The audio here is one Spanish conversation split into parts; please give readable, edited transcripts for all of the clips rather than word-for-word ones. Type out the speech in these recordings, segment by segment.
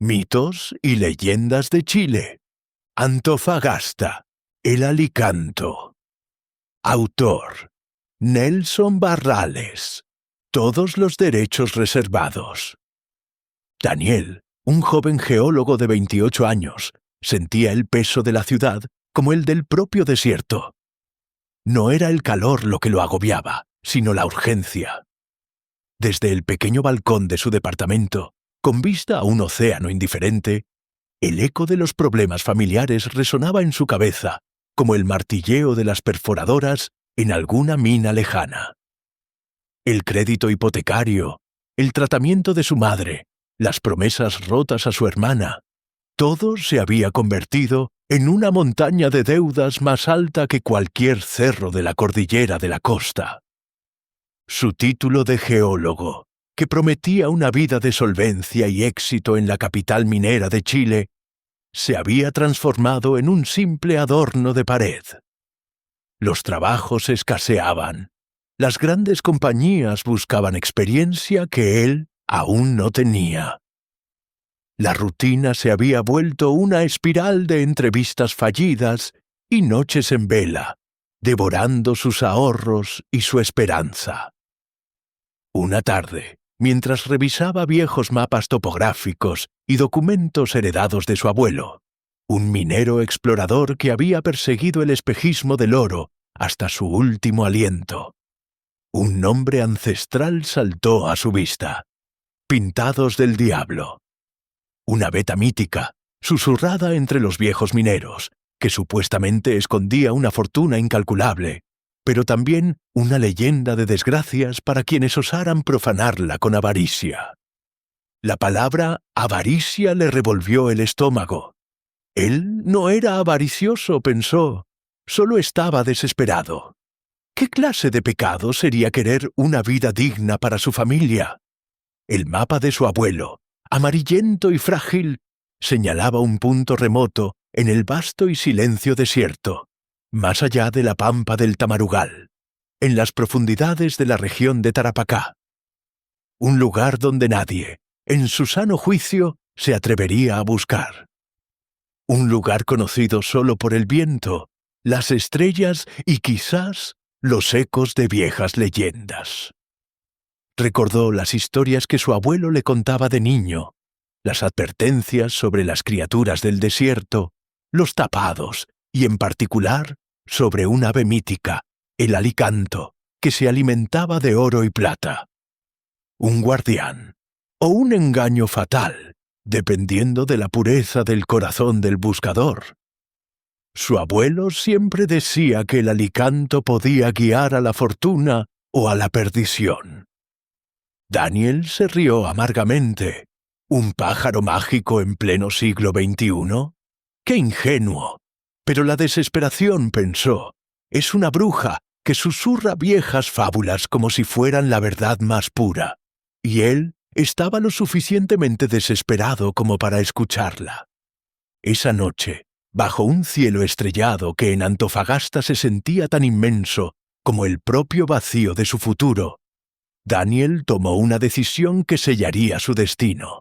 Mitos y leyendas de Chile. Antofagasta, el Alicanto. Autor: Nelson Barrales. Todos los derechos reservados. Daniel, un joven geólogo de 28 años, sentía el peso de la ciudad como el del propio desierto. No era el calor lo que lo agobiaba, sino la urgencia. Desde el pequeño balcón de su departamento, con vista a un océano indiferente, el eco de los problemas familiares resonaba en su cabeza como el martilleo de las perforadoras en alguna mina lejana. El crédito hipotecario, el tratamiento de su madre, las promesas rotas a su hermana, todo se había convertido en una montaña de deudas más alta que cualquier cerro de la cordillera de la costa. Su título de geólogo, que prometía una vida de solvencia y éxito en la capital minera de Chile, se había transformado en un simple adorno de pared. Los trabajos escaseaban. Las grandes compañías buscaban experiencia que él aún no tenía. La rutina se había vuelto una espiral de entrevistas fallidas y noches en vela, devorando sus ahorros y su esperanza. Una tarde, mientras revisaba viejos mapas topográficos y documentos heredados de su abuelo, un minero explorador que había perseguido el espejismo del oro hasta su último aliento, un nombre ancestral saltó a su vista: Pintados del Diablo. Una veta mítica, susurrada entre los viejos mineros, que supuestamente escondía una fortuna incalculable, pero también una leyenda de desgracias para quienes osaran profanarla con avaricia. La palabra avaricia le revolvió el estómago. Él no era avaricioso, pensó, solo estaba desesperado. ¿Qué clase de pecado sería querer una vida digna para su familia? El mapa de su abuelo, amarillento y frágil, señalaba un punto remoto en el vasto y silencio desierto, más allá de la pampa del Tamarugal, en las profundidades de la región de Tarapacá. Un lugar donde nadie, en su sano juicio, se atrevería a buscar. Un lugar conocido solo por el viento, las estrellas y quizás los ecos de viejas leyendas. Recordó las historias que su abuelo le contaba de niño, las advertencias sobre las criaturas del desierto, los tapados y, en particular, sobre un ave mítica, el alicanto, que se alimentaba de oro y plata. Un guardián, o un engaño fatal, dependiendo de la pureza del corazón del buscador. Su abuelo siempre decía que el alicanto podía guiar a la fortuna o a la perdición. Daniel se rió amargamente. ¿Un pájaro mágico en pleno siglo XXI? ¡Qué ingenuo! Pero la desesperación, pensó, es una bruja que susurra viejas fábulas como si fueran la verdad más pura, y él estaba lo suficientemente desesperado como para escucharla. Esa noche, bajo un cielo estrellado que en Antofagasta se sentía tan inmenso como el propio vacío de su futuro, Daniel tomó una decisión que sellaría su destino.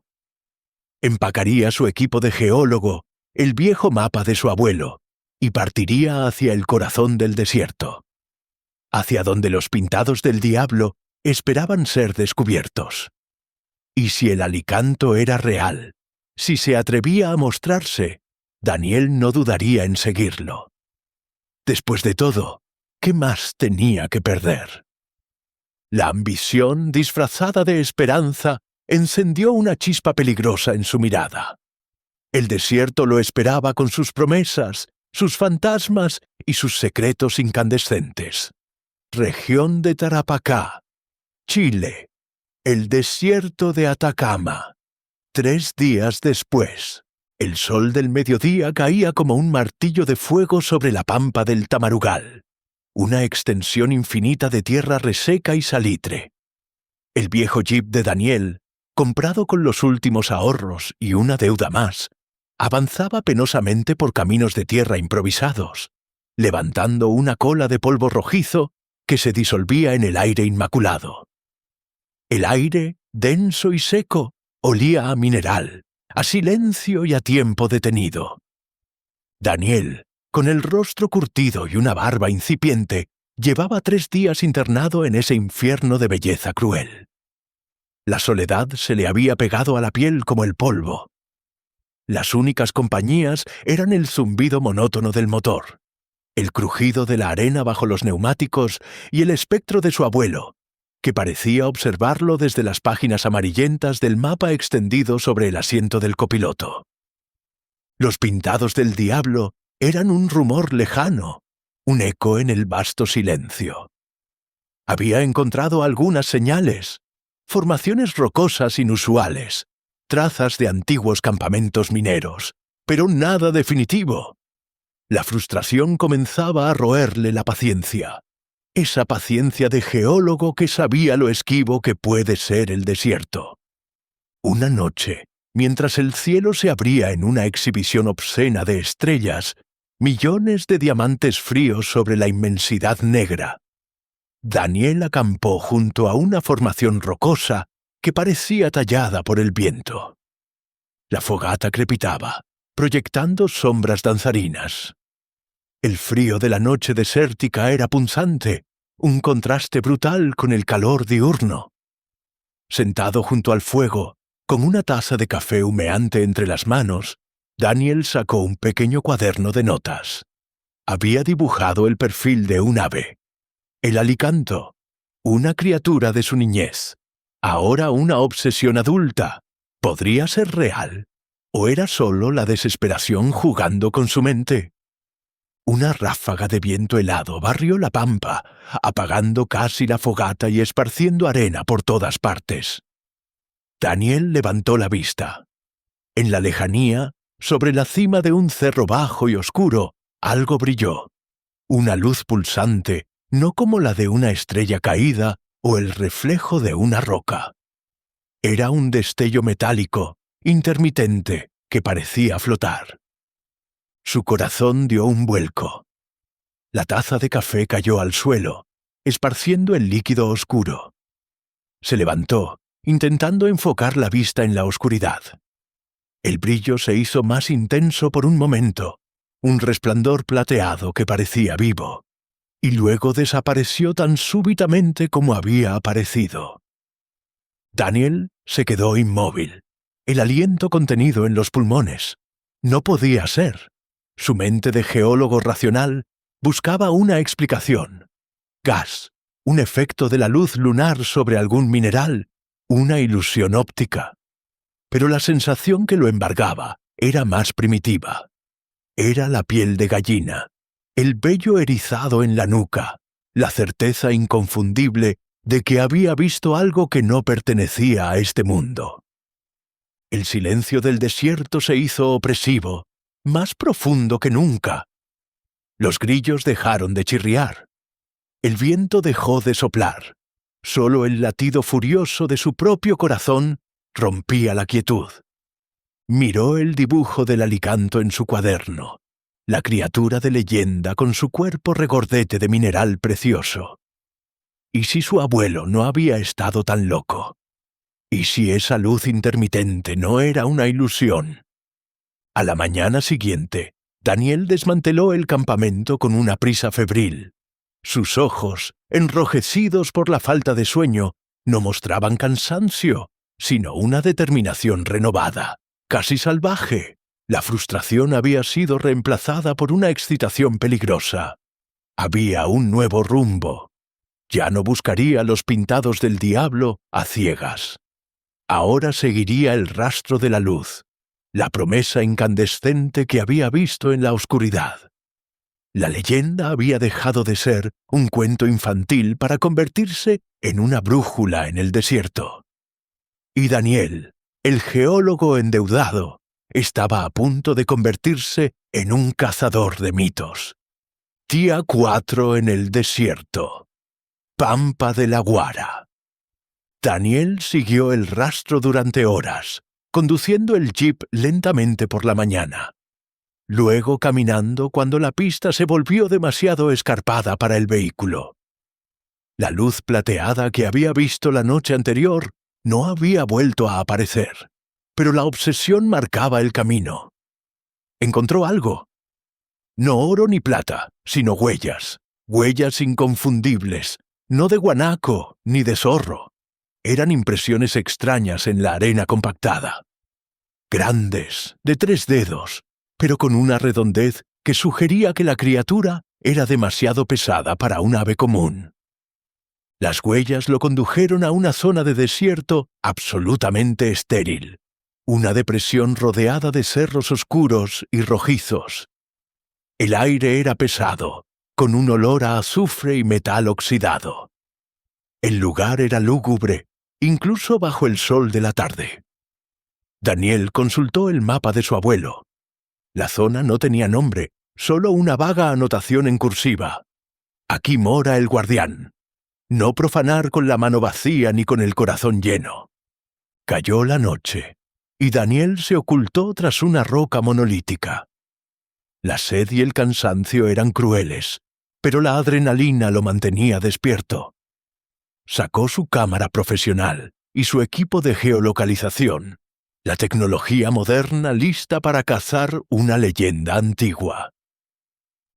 Empacaría su equipo de geólogo, el viejo mapa de su abuelo, y partiría hacia el corazón del desierto, hacia donde los pintados del diablo esperaban ser descubiertos. Y si el alicanto era real, si se atrevía a mostrarse, Daniel no dudaría en seguirlo. Después de todo, ¿qué más tenía que perder? La ambición, disfrazada de esperanza, encendió una chispa peligrosa en su mirada. El desierto lo esperaba con sus promesas, sus fantasmas y sus secretos incandescentes. Región de Tarapacá, Chile, el desierto de Atacama. 3 días después, el sol del mediodía caía como un martillo de fuego sobre la pampa del Tamarugal, una extensión infinita de tierra reseca y salitre. El viejo jeep de Daniel, comprado con los últimos ahorros y una deuda más, avanzaba penosamente por caminos de tierra improvisados, levantando una cola de polvo rojizo que se disolvía en el aire inmaculado. El aire, denso y seco, olía a mineral, a silencio y a tiempo detenido. Daniel, con el rostro curtido y una barba incipiente, llevaba 3 días internado en ese infierno de belleza cruel. La soledad se le había pegado a la piel como el polvo. Las únicas compañías eran el zumbido monótono del motor, el crujido de la arena bajo los neumáticos y el espectro de su abuelo, que parecía observarlo desde las páginas amarillentas del mapa extendido sobre el asiento del copiloto. Los pintados del diablo eran un rumor lejano, un eco en el vasto silencio. Había encontrado algunas señales, formaciones rocosas inusuales, trazas de antiguos campamentos mineros, pero nada definitivo. La frustración comenzaba a roerle la paciencia, esa paciencia de geólogo que sabía lo esquivo que puede ser el desierto. Una noche, mientras el cielo se abría en una exhibición obscena de estrellas, millones de diamantes fríos sobre la inmensidad negra, Daniel acampó junto a una formación rocosa que parecía tallada por el viento. La fogata crepitaba, proyectando sombras danzarinas. El frío de la noche desértica era punzante, un contraste brutal con el calor diurno. Sentado junto al fuego, con una taza de café humeante entre las manos, Daniel sacó un pequeño cuaderno de notas. Había dibujado el perfil de un ave. El alicanto, una criatura de su niñez, ahora una obsesión adulta. ¿Podría ser real? ¿O era solo la desesperación jugando con su mente? Una ráfaga de viento helado barrió la pampa, apagando casi la fogata y esparciendo arena por todas partes. Daniel levantó la vista. En la lejanía, sobre la cima de un cerro bajo y oscuro, algo brilló. Una luz pulsante, no como la de una estrella caída o el reflejo de una roca. Era un destello metálico, intermitente, que parecía flotar. Su corazón dio un vuelco. La taza de café cayó al suelo, esparciendo el líquido oscuro. Se levantó, intentando enfocar la vista en la oscuridad. El brillo se hizo más intenso por un momento, un resplandor plateado que parecía vivo, y luego desapareció tan súbitamente como había aparecido. Daniel se quedó inmóvil, el aliento contenido en los pulmones. No podía ser. Su mente de geólogo racional buscaba una explicación. Gas, un efecto de la luz lunar sobre algún mineral, una ilusión óptica. Pero la sensación que lo embargaba era más primitiva. Era la piel de gallina, el vello erizado en la nuca, la certeza inconfundible de que había visto algo que no pertenecía a este mundo. El silencio del desierto se hizo opresivo, más profundo que nunca. Los grillos dejaron de chirriar. El viento dejó de soplar. Solo el latido furioso de su propio corazón rompía la quietud. Miró el dibujo del alicanto en su cuaderno, la criatura de leyenda con su cuerpo regordete de mineral precioso. ¿Y si su abuelo no había estado tan loco? ¿Y si esa luz intermitente no era una ilusión? A la mañana siguiente, Daniel desmanteló el campamento con una prisa febril. Sus ojos, enrojecidos por la falta de sueño, no mostraban cansancio, sino una determinación renovada, casi salvaje. La frustración había sido reemplazada por una excitación peligrosa. Había un nuevo rumbo. Ya no buscaría los pintados del diablo a ciegas. Ahora seguiría el rastro de la luz, la promesa incandescente que había visto en la oscuridad. La leyenda había dejado de ser un cuento infantil para convertirse en una brújula en el desierto. Y Daniel, el geólogo endeudado, estaba a punto de convertirse en un cazador de mitos. Día 4 en el desierto. Pampa de la Guara. Daniel siguió el rastro durante horas, conduciendo el jeep lentamente por la mañana. Luego caminando cuando la pista se volvió demasiado escarpada para el vehículo. La luz plateada que había visto la noche anterior no había vuelto a aparecer. pero la obsesión marcaba el camino. Encontró algo. No oro ni plata, sino huellas. Huellas inconfundibles, no de guanaco ni de zorro. Eran impresiones extrañas en la arena compactada. Grandes, de 3 dedos, pero con una redondez que sugería que la criatura era demasiado pesada para un ave común. Las huellas lo condujeron a una zona de desierto absolutamente estéril, una depresión rodeada de cerros oscuros y rojizos. El aire era pesado, con un olor a azufre y metal oxidado. El lugar era lúgubre, incluso bajo el sol de la tarde. Daniel consultó el mapa de su abuelo. La zona no tenía nombre, solo una vaga anotación en cursiva. Aquí mora el guardián. No profanar con la mano vacía ni con el corazón lleno. Cayó la noche, y Daniel se ocultó tras una roca monolítica. La sed y el cansancio eran crueles, pero la adrenalina lo mantenía despierto. Sacó su cámara profesional y su equipo de geolocalización, la tecnología moderna lista para cazar una leyenda antigua.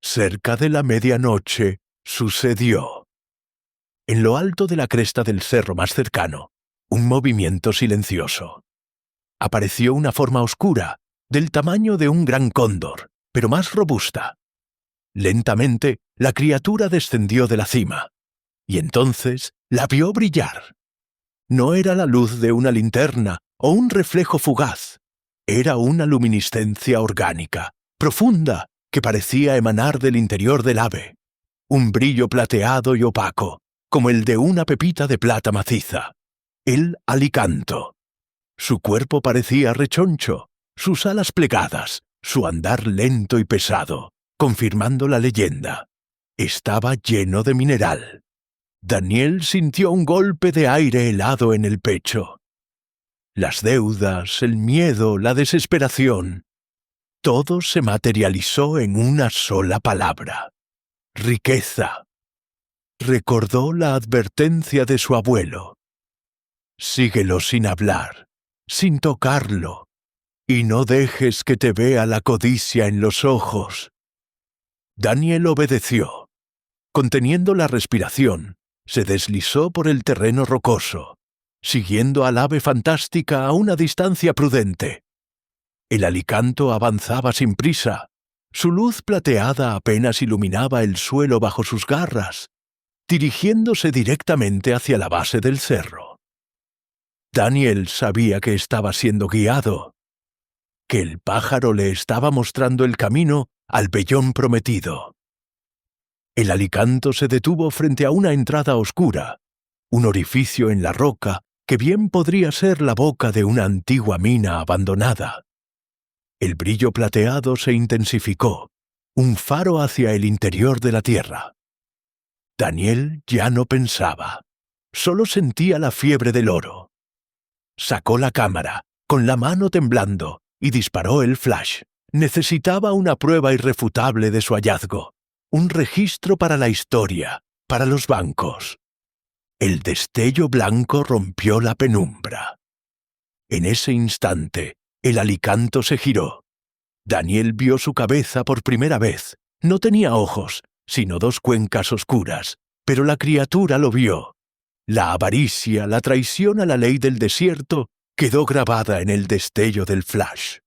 Cerca de la medianoche sucedió. En lo alto de la cresta del cerro más cercano, un movimiento silencioso. Apareció una forma oscura, del tamaño de un gran cóndor, pero más robusta. Lentamente, la criatura descendió de la cima, y entonces la vio brillar. No era la luz de una linterna o un reflejo fugaz. Era una luminiscencia orgánica, profunda, que parecía emanar del interior del ave. Un brillo plateado y opaco, como el de una pepita de plata maciza. El alicanto. Su cuerpo parecía rechoncho, sus alas plegadas, su andar lento y pesado, confirmando la leyenda. Estaba lleno de mineral. Daniel sintió un golpe de aire helado en el pecho. Las deudas, el miedo, la desesperación. Todo se materializó en una sola palabra. Riqueza. Recordó la advertencia de su abuelo. Síguelo sin hablar, sin tocarlo, y no dejes que te vea la codicia en los ojos. Daniel obedeció. Conteniendo la respiración, se deslizó por el terreno rocoso, siguiendo al ave fantástica a una distancia prudente. El alicanto avanzaba sin prisa. Su luz plateada apenas iluminaba el suelo bajo sus garras, dirigiéndose directamente hacia la base del cerro. Daniel sabía que estaba siendo guiado, que el pájaro le estaba mostrando el camino al vellón prometido. El alicanto se detuvo frente a una entrada oscura, un orificio en la roca que bien podría ser la boca de una antigua mina abandonada. El brillo plateado se intensificó, un faro hacia el interior de la tierra. Daniel ya no pensaba, solo sentía la fiebre del oro. Sacó la cámara, con la mano temblando, y disparó el flash. Necesitaba una prueba irrefutable de su hallazgo, un registro para la historia, para los bancos. El destello blanco rompió la penumbra. En ese instante, el alicanto se giró. Daniel vio su cabeza por primera vez. No tenía ojos, sino 2 cuencas oscuras, pero la criatura lo vio. La avaricia, la traición a la ley del desierto, quedó grabada en el destello del flash.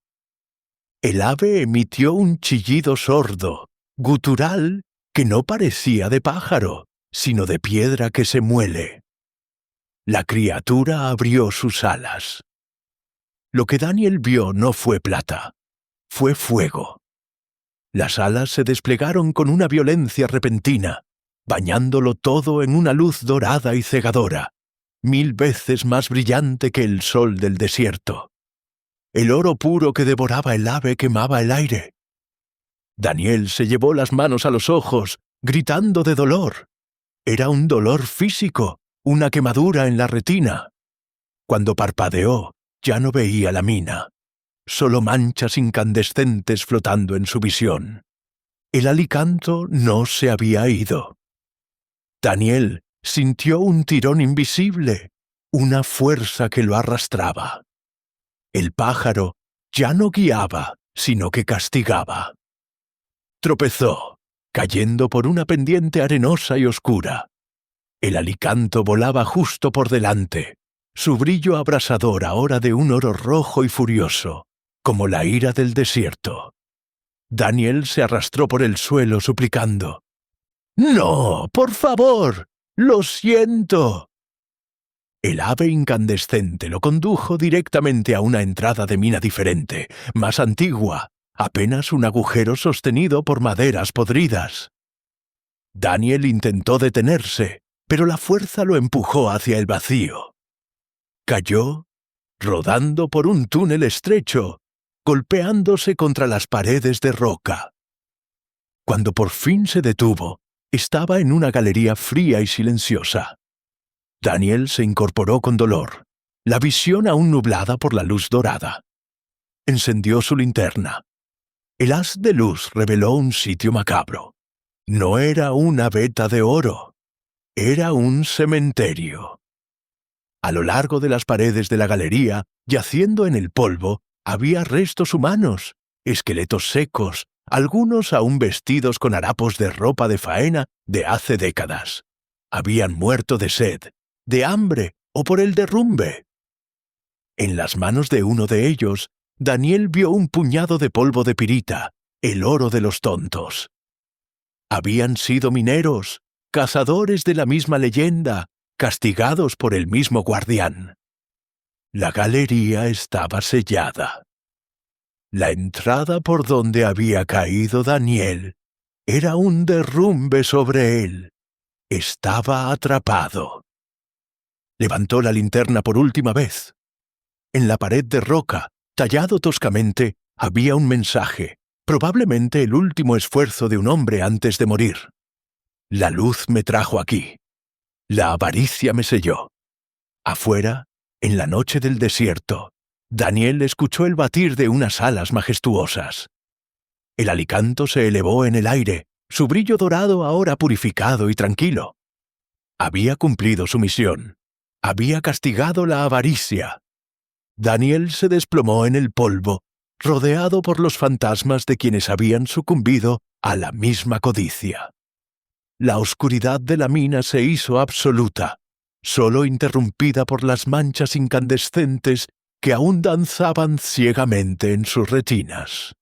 El ave emitió un chillido sordo, gutural, que no parecía de pájaro, sino de piedra que se muele. La criatura abrió sus alas. Lo que Daniel vio no fue plata, fue fuego. Las alas se desplegaron con una violencia repentina, bañándolo todo en una luz dorada y cegadora, 1000 veces más brillante que el sol del desierto. El oro puro que devoraba el ave quemaba el aire. Daniel se llevó las manos a los ojos, gritando de dolor. Era un dolor físico, una quemadura en la retina. Cuando parpadeó, ya no veía la mina, solo manchas incandescentes flotando en su visión. El alicanto no se había ido. Daniel sintió un tirón invisible, una fuerza que lo arrastraba. El pájaro ya no guiaba, sino que castigaba. Tropezó, cayendo por una pendiente arenosa y oscura. El alicanto volaba justo por delante, su brillo abrasador ahora de un oro rojo y furioso, como la ira del desierto. Daniel se arrastró por el suelo suplicando: «¡No, por favor! ¡Lo siento!». El ave incandescente lo condujo directamente a una entrada de mina diferente, más antigua, apenas un agujero sostenido por maderas podridas. Daniel intentó detenerse, pero la fuerza lo empujó hacia el vacío. Cayó, rodando por un túnel estrecho, golpeándose contra las paredes de roca. Cuando por fin se detuvo, estaba en una galería fría y silenciosa. Daniel se incorporó con dolor, la visión aún nublada por la luz dorada. Encendió su linterna. El haz de luz reveló un sitio macabro. No era una veta de oro, era un cementerio. A lo largo de las paredes de la galería, yaciendo en el polvo, había restos humanos, esqueletos secos, algunos aún vestidos con harapos de ropa de faena de hace décadas. Habían muerto de sed, de hambre o por el derrumbe. En las manos de uno de ellos, Daniel vio un puñado de polvo de pirita, el oro de los tontos. Habían sido mineros, cazadores de la misma leyenda, castigados por el mismo guardián. La galería estaba sellada. La entrada por donde había caído Daniel era un derrumbe sobre él. Estaba atrapado. Levantó la linterna por última vez. En la pared de roca, tallado toscamente, había un mensaje, probablemente el último esfuerzo de un hombre antes de morir. La luz me trajo aquí. La avaricia me selló. Afuera, en la noche del desierto, Daniel escuchó el batir de unas alas majestuosas. El alicanto se elevó en el aire, su brillo dorado ahora purificado y tranquilo. Había cumplido su misión. Había castigado la avaricia. Daniel se desplomó en el polvo, rodeado por los fantasmas de quienes habían sucumbido a la misma codicia. La oscuridad de la mina se hizo absoluta, solo interrumpida por las manchas incandescentes que aún danzaban ciegamente en sus retinas.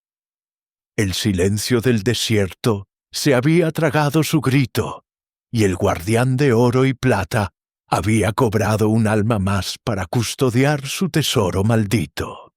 El silencio del desierto se había tragado su grito, y el guardián de oro y plata había cobrado un alma más para custodiar su tesoro maldito.